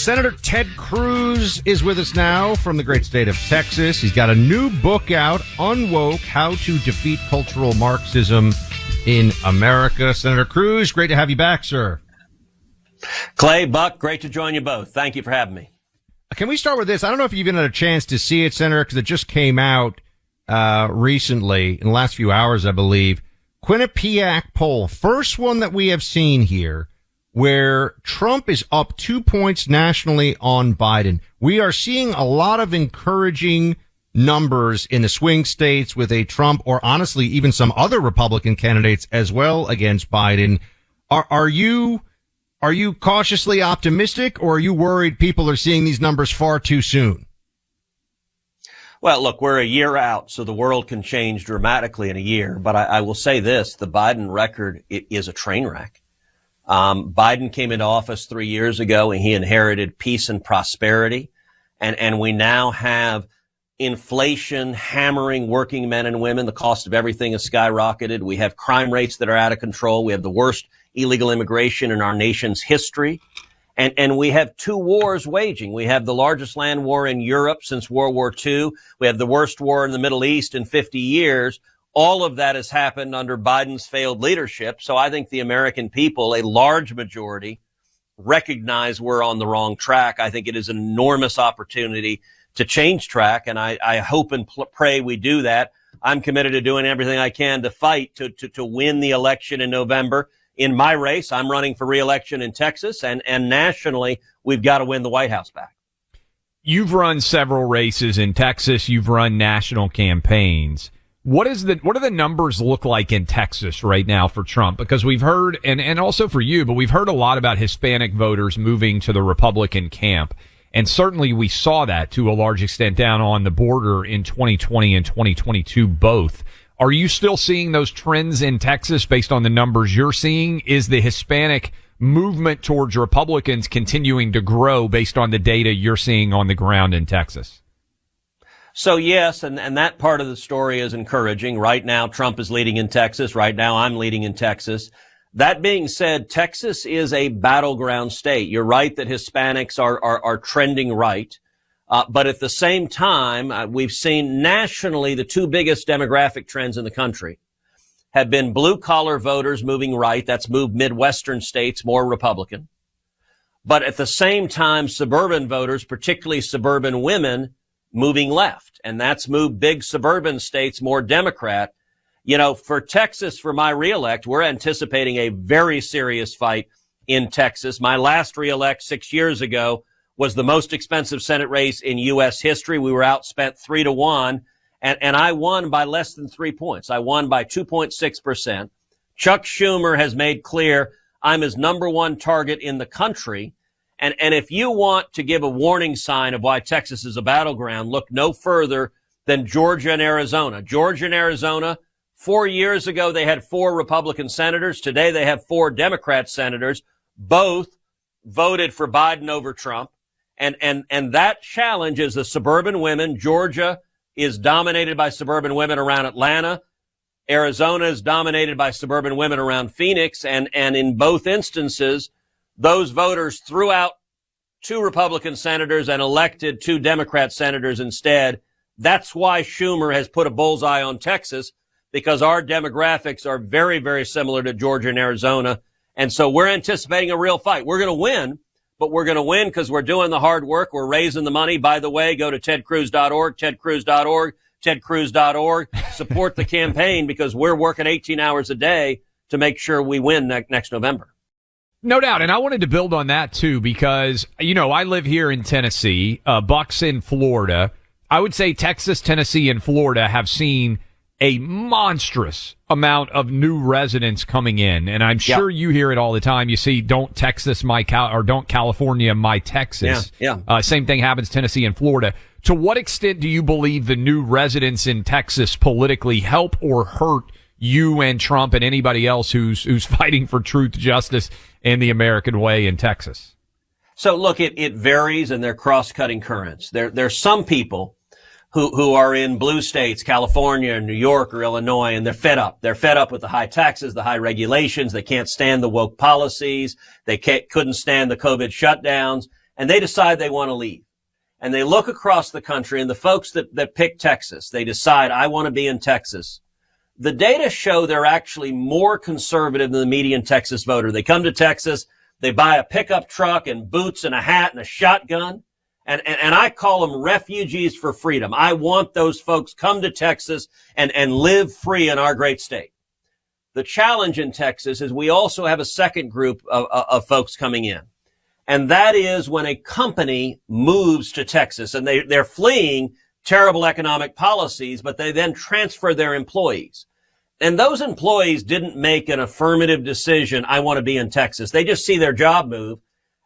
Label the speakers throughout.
Speaker 1: Senator Ted Cruz is with us now from the great state of Texas. He's got a new book out, Unwoke, How to Defeat Cultural Marxism in America. Senator Cruz, great to have you back, sir.
Speaker 2: Clay, Buck, great to join you both. Thank you for having me.
Speaker 1: Can we start with this? I don't know if you've even had a chance to see it, Senator, because it just came out recently, in the last few hours, I believe. Quinnipiac poll, first one that we have seen here, where Trump is up 2 points nationally on Biden. We are seeing a lot of encouraging numbers in the swing states with a Trump, or honestly, even some other Republican candidates as well against Biden. Are you cautiously optimistic, or are you worried people are seeing these numbers far too soon?
Speaker 2: Well, look, we're a year out, so the world can change dramatically in a year. But I will say this, the Biden record is a train wreck. Biden came into office 3 years ago and he inherited peace and prosperity. And we now have inflation hammering working men and women. The cost of everything has skyrocketed. We have crime rates that are out of control. We have the worst illegal immigration in our nation's history. And we have two wars waging. We have the largest land war in Europe since World War II. We have the worst war in the Middle East in 50 years. All of that has happened under Biden's failed leadership. So I think the American people, a large majority, recognize we're on the wrong track. I think it is an enormous opportunity to change track, and I hope and pray we do that. I'm committed to doing everything I can to fight to win the election in November. In my race, I'm running for re-election in Texas, and nationally, we've got to win the White House back.
Speaker 3: You've run several races in Texas. You've run national campaigns. What do the numbers look like in Texas right now for Trump? Because we've heard, and also for you, but we've heard a lot about Hispanic voters moving to the Republican camp. And certainly we saw that to a large extent down on the border in 2020 and 2022 both. Are you still seeing those trends in Texas based on the numbers you're seeing? Is the Hispanic movement towards Republicans continuing to grow based on the data you're seeing on the ground in Texas?
Speaker 2: So yes, and that part of the story is encouraging. Right now, Trump is leading in Texas. Right now, I'm leading in Texas. That being said, Texas is a battleground state. You're right that Hispanics are trending right. But at the same time, we've seen nationally the two biggest demographic trends in the country have been blue collar voters moving right. That's moved Midwestern states more Republican. But at the same time, suburban voters, particularly suburban women, moving left. And that's moved big suburban states more Democrat. You know, for Texas, for my reelect, we're anticipating a very serious fight in Texas. My last reelect 6 years ago was the most expensive Senate race in U.S. history. We were outspent 3-1, and I won by less than 3 points. I won by 2.6%. Chuck Schumer has made clear I'm his number one target in the country. And if you want to give a warning sign of why Texas is a battleground, look no further than Georgia and Arizona. Georgia and Arizona, 4 years ago, they had 4 Republican senators. Today, they have 4 Democrat senators. Both voted for Biden over Trump. And that challenge is the suburban women. Georgia is dominated by suburban women around Atlanta. Arizona is dominated by suburban women around Phoenix. And in both instances, those voters threw out 2 Republican senators and elected 2 Democrat senators instead. That's why Schumer has put a bullseye on Texas, because our demographics are very, very similar to Georgia and Arizona. And so we're anticipating a real fight. We're going to win, but we're going to win because we're doing the hard work. We're raising the money. By the way, go to tedcruz.org, tedcruz.org, tedcruz.org. Support the campaign because we're working 18 hours a day to make sure we win next November.
Speaker 3: No doubt. And I wanted to build on that, too, because, you know, I live here in Tennessee, Buck's in Florida. I would say Texas, Tennessee, and Florida have seen a monstrous amount of new residents coming in. And I'm sure you hear it all the time. You see, don't Texas my or don't California my Texas. Same thing happens Tennessee and Florida. To what extent do you believe the new residents in Texas politically help or hurt you and Trump and anybody else who's fighting for truth, justice, and the American way in Texas?
Speaker 2: So look, it varies, and they're cross-cutting currents. There's some people who are in blue states, California, New York, or Illinois, and they're fed up. They're fed up with the high taxes, the high regulations. They can't stand the woke policies. They couldn't stand the COVID shutdowns. and they decide they want to leave. And they look across the country, and the folks that pick Texas, they decide, I want to be in Texas. The data show they're actually more conservative than the median Texas voter. They come to Texas, they buy a pickup truck and boots and a hat and a shotgun. And I call them refugees for freedom. I want those folks come to Texas and live free in our great state. The challenge in Texas is we also have a second group of folks coming in. And that is when a company moves to Texas and they're fleeing terrible economic policies, but they then transfer their employees. And those employees didn't make an affirmative decision, I want to be in Texas. They just see their job move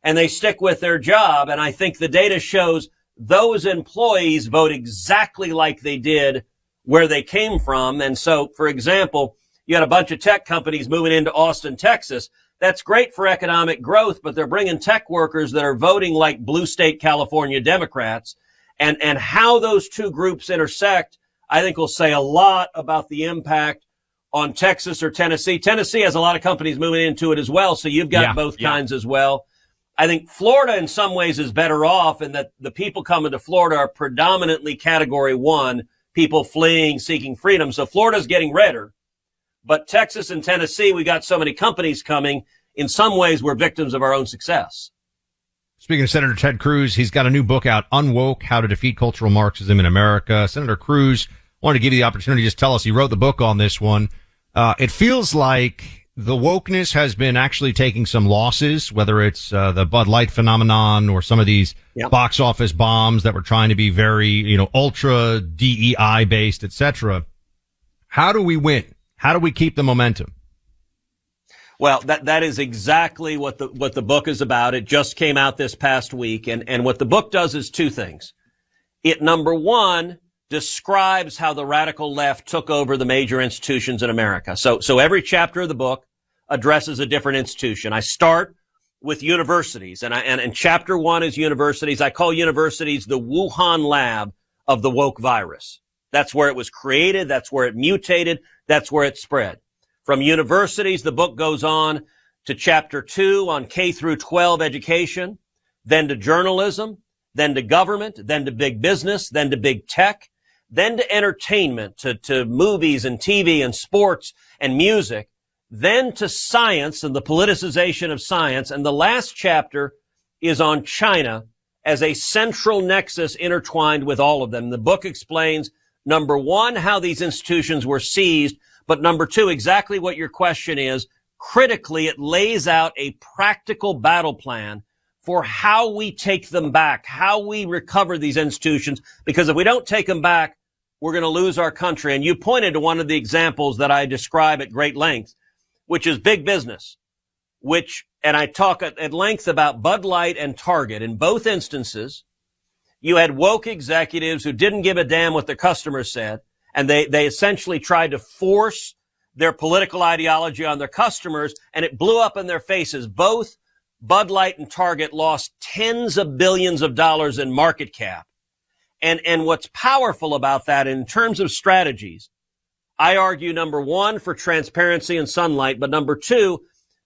Speaker 2: and they stick with their job. And I think the data shows those employees vote exactly like they did where they came from. And so, for example, you had a bunch of tech companies moving into Austin, Texas. That's great for economic growth, but they're bringing tech workers that are voting like blue state California Democrats. And how those two groups intersect, I think will say a lot about the impact on Texas or Tennessee. Tennessee has a lot of companies moving into it as well, so you've got both kinds as well. I think Florida in some ways is better off in that the people coming to Florida are predominantly category 1, people fleeing, seeking freedom. So Florida's getting redder. But Texas and Tennessee, we got so many companies coming. In some ways, we're victims of our own success.
Speaker 1: Speaking of Senator Ted Cruz, he's got a new book out, Unwoke, How to Defeat Cultural Marxism in America. Senator Cruz, wanted to give you the opportunity to just tell us, he wrote the book on this one. It feels like the wokeness has been actually taking some losses, whether it's the Bud Light phenomenon or some of these box office bombs that were trying to be very, ultra DEI based, etc. How do we win? How do we keep the momentum?
Speaker 2: Well, that is exactly what the book is about. It just came out this past week. And what the book does is two things. It, number one, describes how the radical left took over the major institutions in America. So every chapter of the book addresses a different institution. I start with universities, and chapter 1 is universities. I call universities the Wuhan lab of the woke virus. That's where it was created. That's where it mutated. That's where it spread. From universities, the book goes on to chapter 2 on K through 12 education, then to journalism, then to government, then to big business, then to big tech, then to entertainment, to movies and TV and sports and music, then to science and the politicization of science. And the last chapter is on China as a central nexus intertwined with all of them. The book explains, number one, how these institutions were seized, but number two, exactly what your question is. Critically, it lays out a practical battle plan for how we take them back, how we recover these institutions, because if we don't take them back, we're going to lose our country. And you pointed to one of the examples that I describe at great length, which is big business, and I talk at length about Bud Light and Target. In both instances, you had woke executives who didn't give a damn what their customers said, and they essentially tried to force their political ideology on their customers, and it blew up in their faces. Both Bud Light and Target lost tens of billions of dollars in market cap. And what's powerful about that in terms of strategies, I argue, number one, for transparency and sunlight, but number two,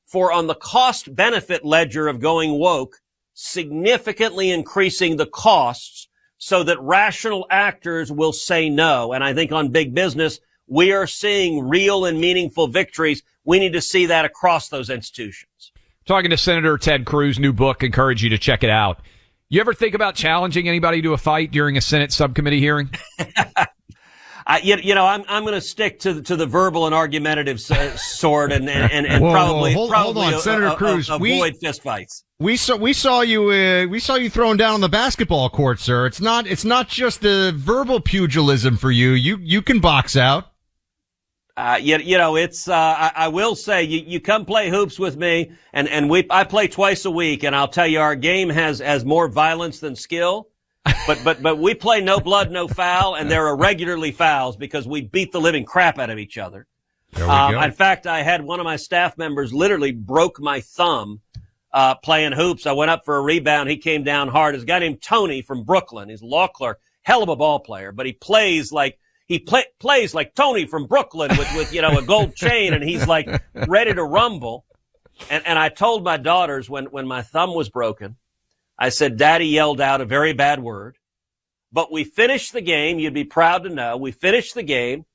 Speaker 2: for on the cost benefit ledger of going woke, significantly increasing the costs so that rational actors will say no. And I think on big business, we are seeing real and meaningful victories. We need to see that across those institutions.
Speaker 3: Talking to Senator Ted Cruz, new book, encourage you to check it out. You ever think about challenging anybody to a fight during a Senate subcommittee hearing?
Speaker 2: I'm going to stick to the verbal and argumentative sort, and probably
Speaker 1: hold on, Senator Cruz,
Speaker 2: avoid fistfights.
Speaker 1: We saw you throwing down on the basketball court, sir. It's not just the verbal pugilism for you. You can box out. I will say you come play hoops with me, and I play twice a week, and I'll tell you our game has more violence than skill. But we play no blood, no foul, and there are regularly fouls because we beat the living crap out of each other. There we go.
Speaker 2: In fact, I had one of my staff members literally broke my thumb playing hoops. I went up for a rebound. He came down hard. There's a guy named Tony from Brooklyn. He's a law clerk, hell of a ball player, but he plays like Tony from Brooklyn with a gold chain, and he's like ready to rumble. And I told my daughters when my thumb was broken, I said, Daddy yelled out a very bad word. But we finished the game. You'd be proud to know. We finished the game.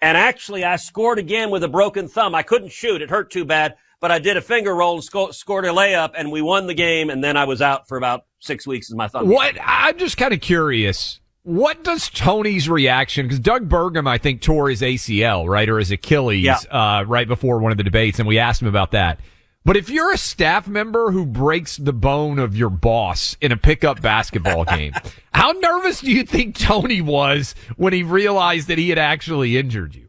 Speaker 2: And actually, I scored again with a broken thumb. I couldn't shoot. It hurt too bad. But I did a finger roll and scored a layup, and we won the game. And then I was out for about 6 weeks as my thumb.
Speaker 3: What? I'm just kind of curious. What does Tony's reaction, because Doug Burgum, I think, tore his ACL, right, or his Achilles, right before one of the debates, and we asked him about that. But if you're a staff member who breaks the bone of your boss in a pickup basketball game, how nervous do you think Tony was when he realized that he had actually injured you?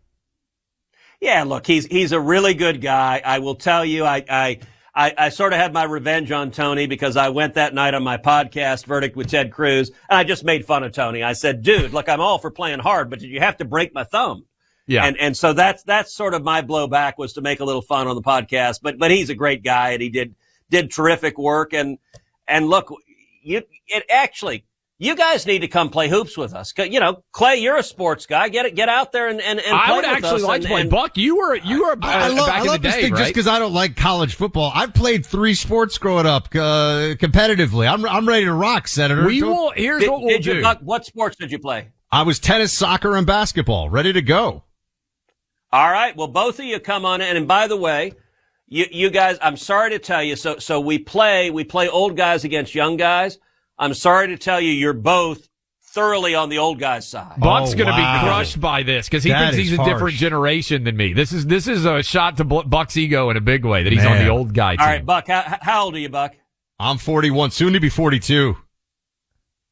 Speaker 2: Yeah, look, he's a really good guy. I will tell you, I sort of had my revenge on Tony because I went that night on my podcast, Verdict with Ted Cruz, and I just made fun of Tony. I said, dude, look, I'm all for playing hard, but did you have to break my thumb?
Speaker 3: Yeah.
Speaker 2: And so that's sort of my blowback, was to make a little fun on the podcast. But he's a great guy, and he did terrific work. And look, you guys need to come play hoops with us. You know, Clay, you're a sports guy. Get out there and play with us.
Speaker 3: I would actually like to play. Buck, you were
Speaker 1: I
Speaker 3: back
Speaker 1: love
Speaker 3: in the
Speaker 1: this
Speaker 3: day,
Speaker 1: thing
Speaker 3: right?
Speaker 1: just because I don't like college football. I've played 3 sports growing up competitively. I'm ready to rock, Senator.
Speaker 3: Here's what we'll do.
Speaker 2: Buck, what sports did you play?
Speaker 1: I was tennis, soccer, and basketball. Ready to go.
Speaker 2: All right. Well, both of you come on in. And by the way, you guys, I'm sorry to tell you. So we play old guys against young guys. I'm sorry to tell you, you're both thoroughly on the old guy's side.
Speaker 3: Buck's going to be crushed by this because he thinks he's a different generation than me. This is a shot to Buck's ego in a big way that he's on the old guy team.
Speaker 2: All right, Buck, how old are you, Buck?
Speaker 1: I'm 41, soon to be 42.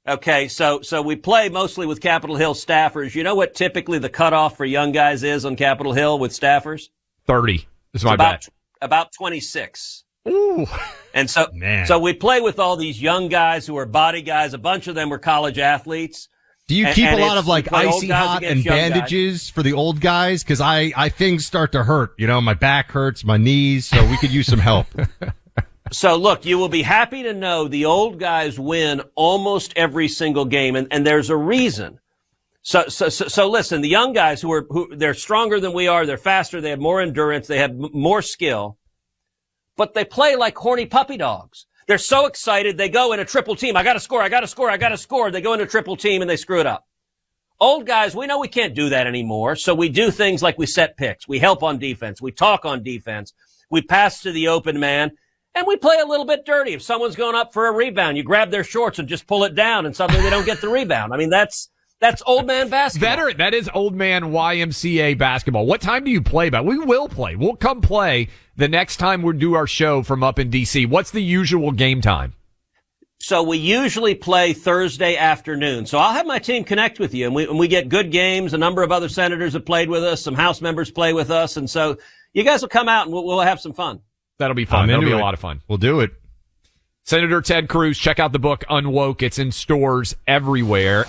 Speaker 2: Okay, so we play mostly with Capitol Hill staffers. You know what typically the cutoff for young guys is on Capitol Hill with staffers?
Speaker 3: 30 is my bet.
Speaker 2: About 26.
Speaker 3: Ooh.
Speaker 2: And so we play with all these young guys who are body guys. A bunch of them were college athletes.
Speaker 1: Do you keep a lot of like icy hot and bandages for the old guys? Because I things start to hurt. You know, my back hurts, my knees, so we could use some help.
Speaker 2: So look, you will be happy to know the old guys win almost every single game, and there's a reason. So listen, the young guys who they're stronger than we are, they're faster, they have more endurance, they have more skill, but they play like horny puppy dogs. They're so excited, they go in a triple team. I gotta score. They go in a triple team and they screw it up. Old guys, we know we can't do that anymore, so we do things like we set picks, we help on defense, we talk on defense, we pass to the open man, and we play a little bit dirty. If someone's going up for a rebound, you grab their shorts and just pull it down, and suddenly they don't get the rebound. I mean, that's old man basketball.
Speaker 3: That is old man YMCA basketball. What time do you play by? We will play. We'll come play the next time we do our show from up in D.C. What's the usual game time?
Speaker 2: So we usually play Thursday afternoon. So I'll have my team connect with you, and we get good games. A number of other senators have played with us. Some House members play with us. And so you guys will come out, and we'll have some fun.
Speaker 3: That'll be fun. That'll be a lot of fun.
Speaker 1: We'll do it.
Speaker 3: Senator Ted Cruz, check out the book Unwoke. It's in stores everywhere.